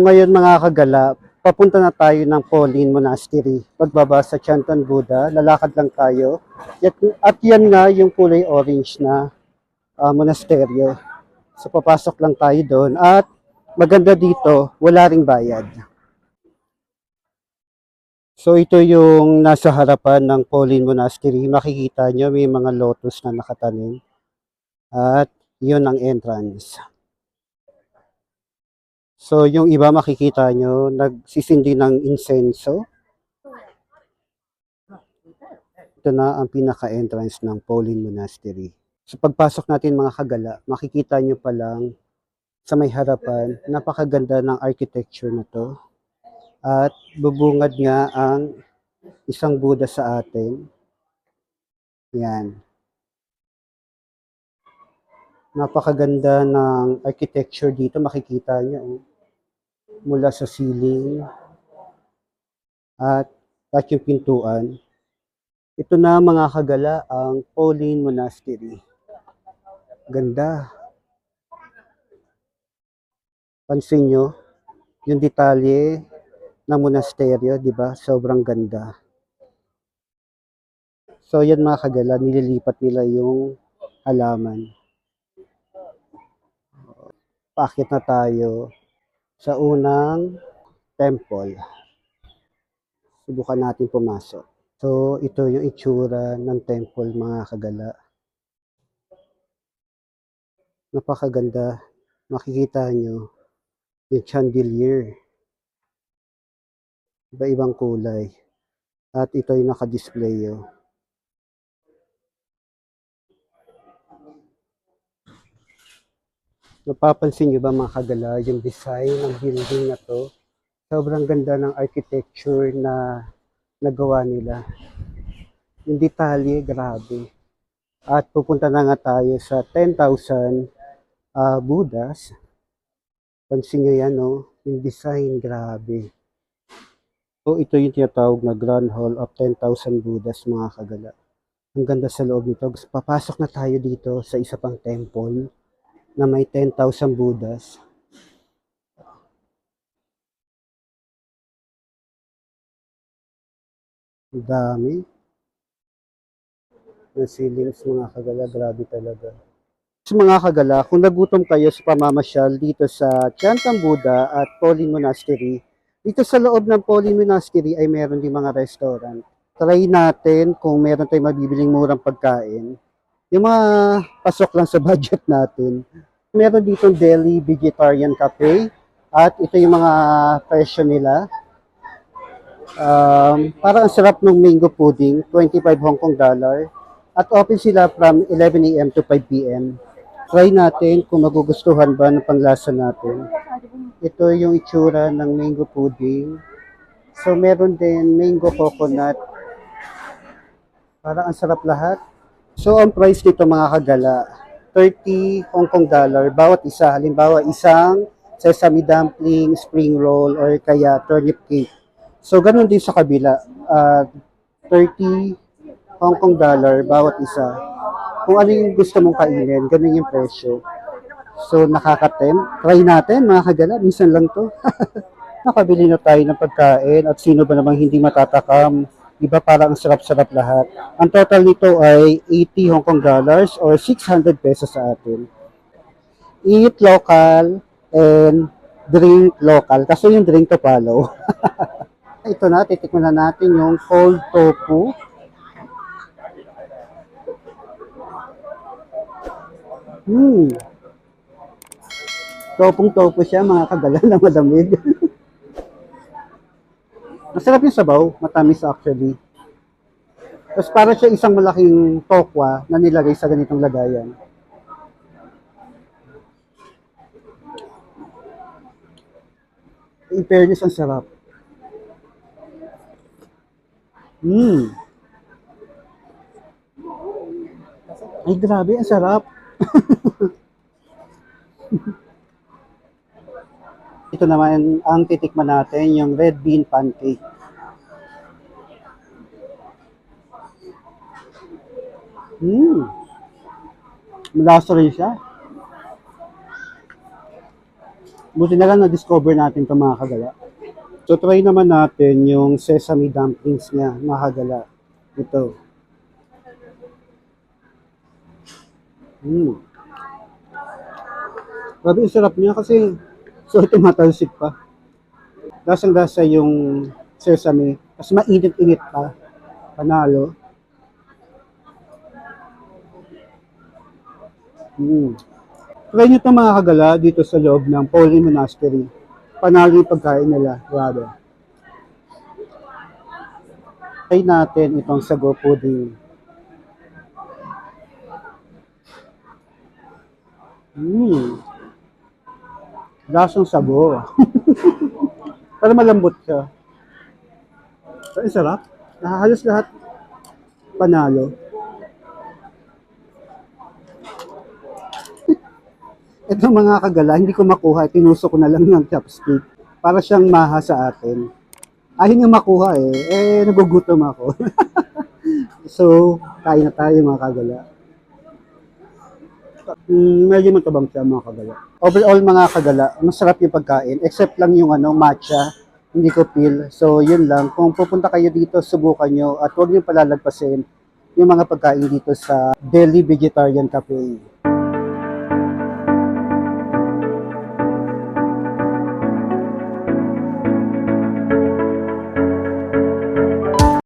Ngayon mga kagala, papunta na tayo ng Pauline Monastery. Pagbaba sa Chantan Buddha, lalakad lang tayo. At yan nga yung kulay orange na monasteryo. So papasok lang tayo doon at maganda dito, wala ring bayad. So ito yung nasa harapan ng Pauline Monastery. Makikita nyo may mga lotus na nakatanim. At yun ang entrance. So yung iba makikita nyo, nagsisindi ng insenso. Ito na ang pinaka-entrance ng Pauline Monastery. So pagpasok natin mga kagala, makikita nyo pa lang sa may harapan, napakaganda ng architecture na to. At bubungad nga ang isang Buddha sa atin. Yan. Napakaganda ng architecture dito, makikita nyo. Mula sa ceiling at yung pintuan. Ito na mga kagala ang Pauline Monastery. Ganda. Pansin nyo, yung detalye ng monasteryo, di ba? Sobrang ganda. So yan mga kagala, nililipat nila yung halaman. Paakit na tayo sa unang temple. Subukan natin pumasok. So ito yung itsura ng temple mga kagala. Napakaganda. Makikita nyo yung chandelier. Iba-ibang kulay. At ito yung naka-display. Napapansin nyo ba mga kagala yung design ng building na to? Sobrang ganda ng architecture na nagawa nila. Yung detalye, grabe. At pupunta na nga tayo sa 10,000 Buddhas. Pansin nyo yan, no? Yung design, grabe. So, ito yung tinatawag na Grand Hall of 10,000 Buddhas, mga kagala. Ang ganda sa loob nito. Papasok na tayo dito sa isa pang temple na may 10,000 Buddhas. Dami. Yung ceilings mga kagala, grabe talaga. So mga kagala, kung nagutom kayo sa pamamasyal dito sa Chantan Buddha at Pauline Monastery, dito sa loob ng Pauline Monastery ay meron din mga restaurant. Try natin kung meron tayong mabibiling murang pagkain. Yung mga pasok lang sa budget natin. Meron dito Delhi Vegetarian Cafe at ito yung mga presyo nila. Parang ang sarap ng mango pudding, 25 Hong Kong dollar. At open sila from 11 a.m. to 5 p.m. Try natin kung magugustuhan ba ng panglasa natin. Ito yung itsura ng mango pudding. So meron din mango coconut. Parang ang sarap lahat. So ang price dito mga kagala, 30 Hong Kong dollar bawat isa. Halimbawa isang sesame dumpling, spring roll, or kaya turnip cake. So ganun din sa kabila, 30 Hong Kong dollar bawat isa. Kung ano yung gusto mong kainin, ganun yung presyo. So nakakatem. Try natin mga kagala, minsan lang to. Nakabili na tayo ng pagkain at sino ba namang hindi matatakam. Iba parang ang sarap-sarap lahat. Ang total nito ay 80 Hong Kong dollars or 600 pesos sa atin. Eat local and drink local. Kasi yung drink to follow. Ito na, titikman na natin yung cold tofu. Topong-topo siya, mga kagala na madamig. Masarap yung sabaw, matamis actually. Tapos para siya isang malaking tokwa na nilagay sa ganitong lagayan. In fairness, ang sarap. Ay, grabe, ang sarap. Ito naman ang titikman natin, yung red bean pancake. Malasa rin siya. Buti na lang na-discover natin ito mga kagala. So try naman natin yung sesame dumplings niya mga kagala. Ito. Mm. Grabe, ang sarap niya kasi so tumatalsik pa. Lasang-lasa yung sesame. Tapos mainit-init pa. Panalo. Mm. Try nyo ito mga kagala dito sa loob ng Pauline Monastery. Panalo yung pagkain nila. Grabe. Try natin itong sago pudding. Mm. Lasang sago. Pero malambot siya. Pero ang sarap. Halos lahat panalo. Ito mga kagala, hindi ko makuha. Tinusok ko na lang ng chopstick. Para siyang maha sa atin. Ayun yung makuha eh. Nagugutom ako. So, kain na tayo mga kagala. Medyo matabang siya mga kagala. Overall mga kagala, masarap yung pagkain. Except lang yung matcha. Hindi ko feel. So, yun lang. Kung pupunta kayo dito, subukan nyo. At huwag nyo palalagpasin yung mga pagkain dito sa Delhi Vegetarian Cafe.